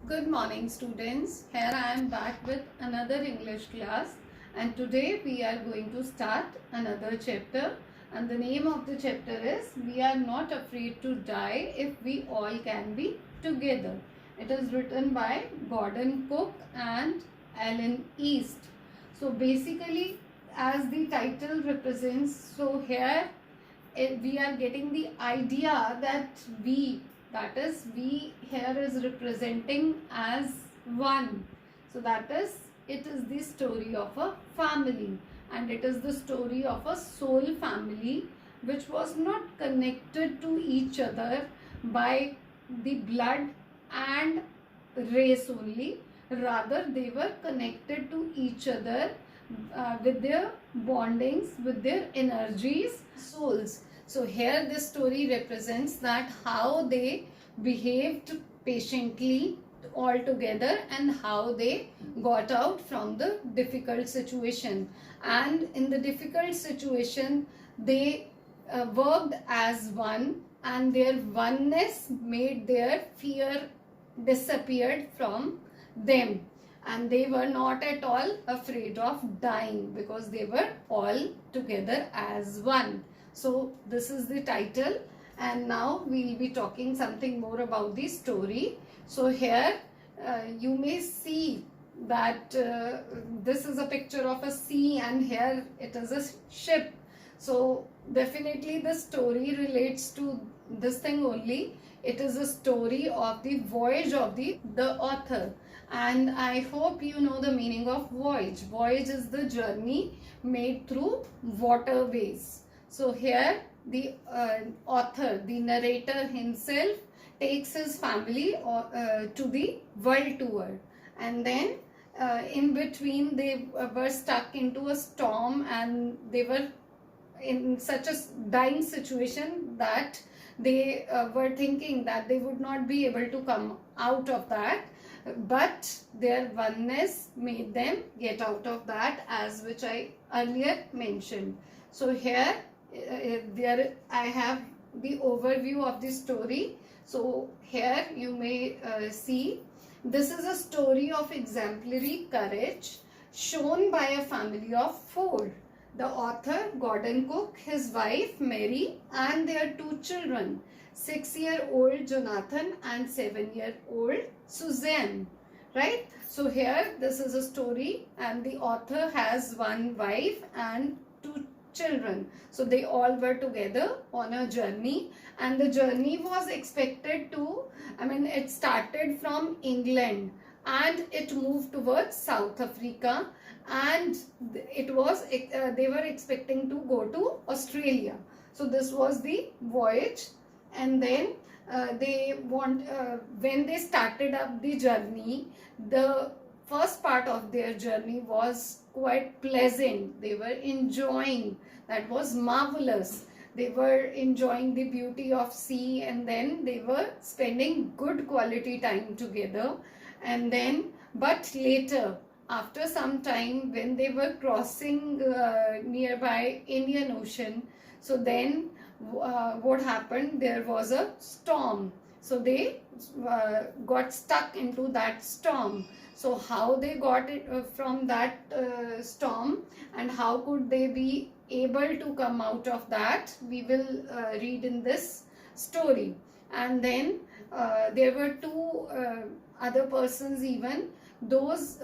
Good morning students. Here I am back with another English class and today we are going to start another chapter and the name of the chapter is We Are Not Afraid to Die If We All Can Be Together. It is written by Gordon Cook and Alan East. So basically as the title represents, so here we are getting the idea that that is we here is representing as one. So that is, it is the story of a family and it is the story of a soul family which was not connected to each other by the blood and race only, rather they were connected to each other with their bondings, with their energies, souls. So here this story represents that how they behaved patiently all together and how they got out from the difficult situation, and in the difficult situation they worked as one and their oneness made their fear disappeared from them, and they were not at all afraid of dying because they were all together as one. So this is the title and now we will be talking something more about the story. So here you may see that this is a picture of a sea and here it is a ship. So definitely the story relates to this thing only. It is a story of the voyage of the author, and I hope you know the meaning of voyage. Voyage is the journey made through waterways. So here the author, the narrator himself takes his family to the world tour, and then in between they were stuck into a storm and they were in such a dying situation that they were thinking that they would not be able to come out of that, but their oneness made them get out of that, as which I earlier mentioned. So here there I have the overview of the story. So here you may see this is a story of exemplary courage shown by a family of four. The author Gordon Cook, his wife Mary and their two children, 6-year-old Jonathan and 7-year-old Suzanne. Right? So here this is a story and the author has one wife and two children. So they all were together on a journey, and the journey was expected to, it started from England and it moved towards South Africa, and it was they were expecting to go to Australia. So this was the voyage, and then when they started up the journey, the first part of their journey was quite pleasant. They were enjoying, that was marvelous. They were enjoying the beauty of sea, and then they were spending good quality time together. And then, but later, after some time, when they were crossing nearby Indian Ocean, so then what happened, there was a storm. So they got stuck into that storm. So how they got it from that storm and how could they be able to come out of that, we will read in this story. And then there were two other persons, even those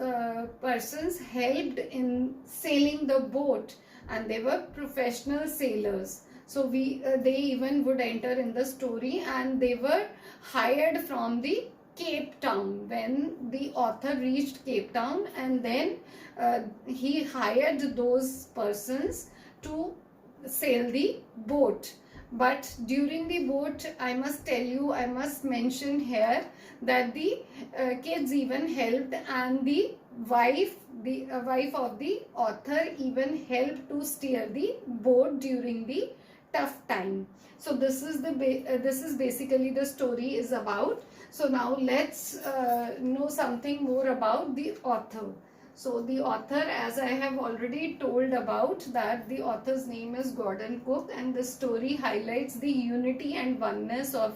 persons helped in sailing the boat, and they were professional sailors. So they even would enter in the story, and they were hired from the Cape Town when the author reached Cape Town, and then he hired those persons to sail the boat. But during the boat, I must tell you, I must mention here that the kids even helped, and the wife of the author even helped to steer the boat during the tough time. So this is this is basically the story is about. So now let's know something more about the author. So the author, as I have already told about, that the author's name is Gordon Cook, and the story highlights the unity and oneness of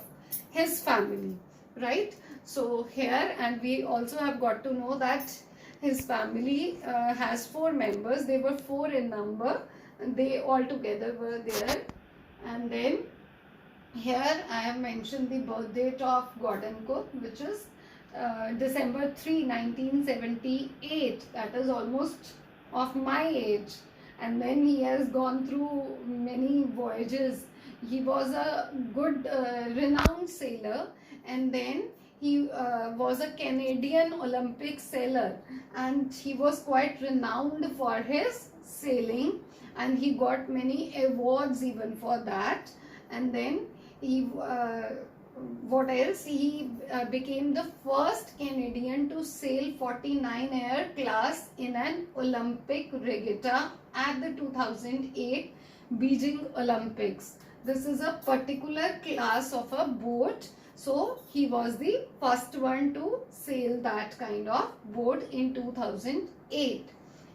his family, right? So here, and we also have got to know that his family has 4 members. They were 4 in number, and they all together were there. And then here I have mentioned the birth date of Gordon Cook, which is December 3, 1978. That is almost of my age. And then he has gone through many voyages. He was a good, renowned sailor, and then he was a Canadian Olympic sailor, and he was quite renowned for his sailing, and he got many awards even for that. And then he what else, he became the first Canadian to sail 49 air class in an Olympic regatta at the 2008 Beijing Olympics. This is a particular class of a boat, so he was the first one to sail that kind of boat in 2008,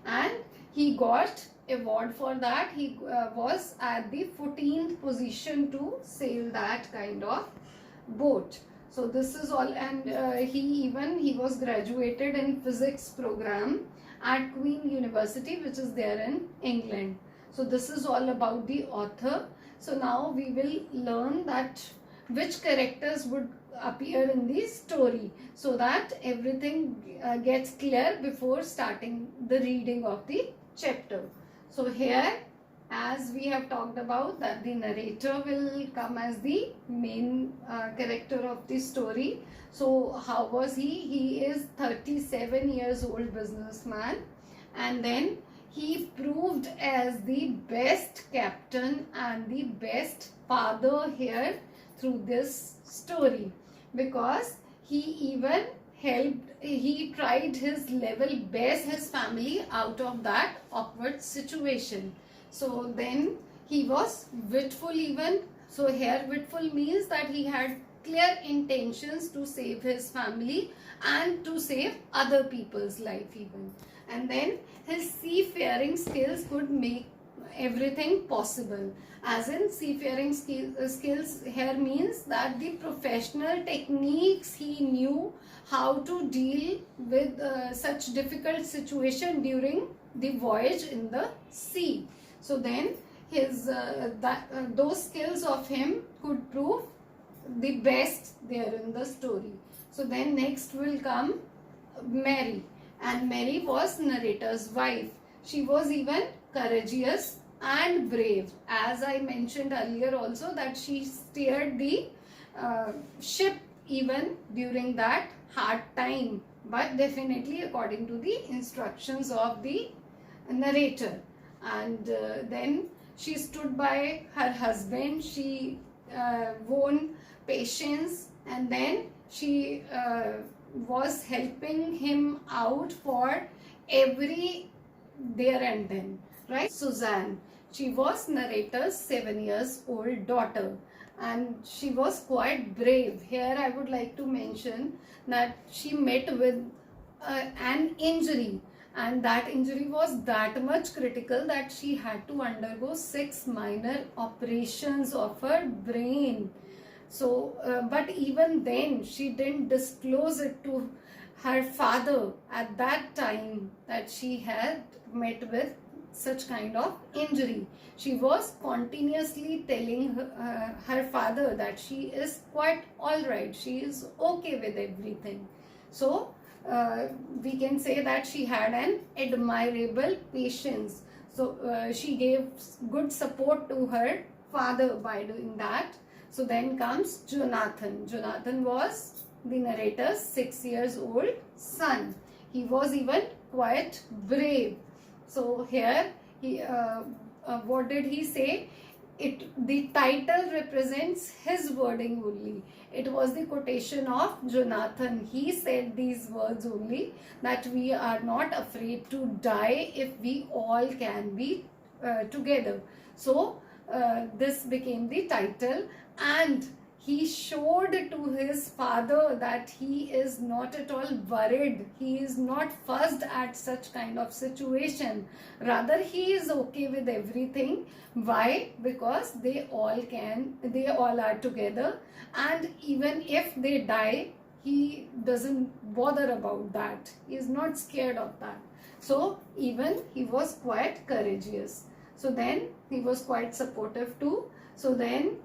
and he got award for that. He was at the 14th position to sail that kind of boat. So this is all. And he was graduated in physics program at Queen University, which is there in England. So this is all about the author. So now we will learn that which characters would appear in the story, so that everything gets clear before starting the reading of the chapter. So here, as we have talked about, that the narrator will come as the main character of the story. So how was he? He is 37 years old businessman, and then he proved as the best captain and the best father here through this story, because he even he tried his level best his family out of that awkward situation. So then he was witful even. So here witful means that he had clear intentions to save his family and to save other people's life even. And then his seafaring skills could make everything possible. As in, seafaring skills here means that the professional techniques he knew how to deal with such difficult situation during the voyage in the sea. So then his those skills of him could prove the best there in the story. So then next will come Mary, and Mary was narrator's wife. She was even courageous and brave. As I mentioned earlier also, that she steered the ship even during that hard time, but definitely according to the instructions of the narrator. And then she stood by her husband. She won patience, and then she was helping him out for every there and then, right? Suzanne, she was narrator's 7 years old daughter, and she was quite brave. Here I would like to mention that she met with an injury, and that injury was that much critical that she had to undergo 6 minor operations of her brain. So but even then she didn't disclose it to her father at that time that she had met with such kind of injury. She was continuously telling her father that she is quite all right, she is okay with everything. So we can say that she had an admirable patience. So she gave good support to her father by doing that. So then comes Jonathan. Jonathan was the narrator's 6 years old son. He was even quite brave. So here he what did he say? The title represents his wording only. It was the quotation of Jonathan. He said these words only, that we are not afraid to die if we all can be together. So this became the title, and he showed to his father that he is not at all worried. He is not fussed at such kind of situation. Rather, he is okay with everything. Why? Because they all are together, and even if they die, he doesn't bother about that. He is not scared of that. So even he was quite courageous. So then he was quite supportive too. So then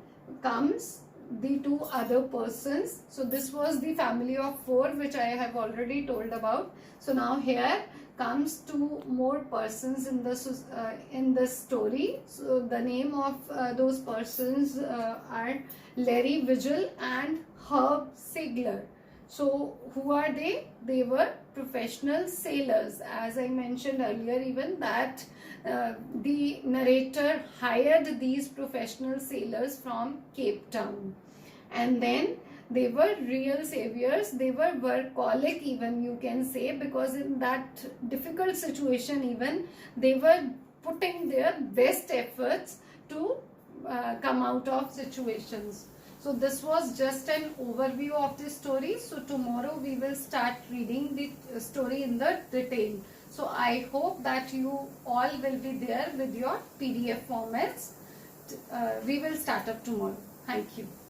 comes the two other persons. So this was the family of four, which I have already told about. So now here comes two more persons in this story. So the name of those persons are Larry Vigil and Herb Sigler. So who are they? They were professional sailors. As I mentioned earlier, even that the narrator hired these professional sailors from Cape Town. And then they were real saviors. They were workaholic, even you can say, because in that difficult situation even they were putting their best efforts to come out of situations. So this was just an overview of the story. So tomorrow we will start reading the story in the detail. So I hope that you all will be there with your PDF formats. We will start up tomorrow. Thank you.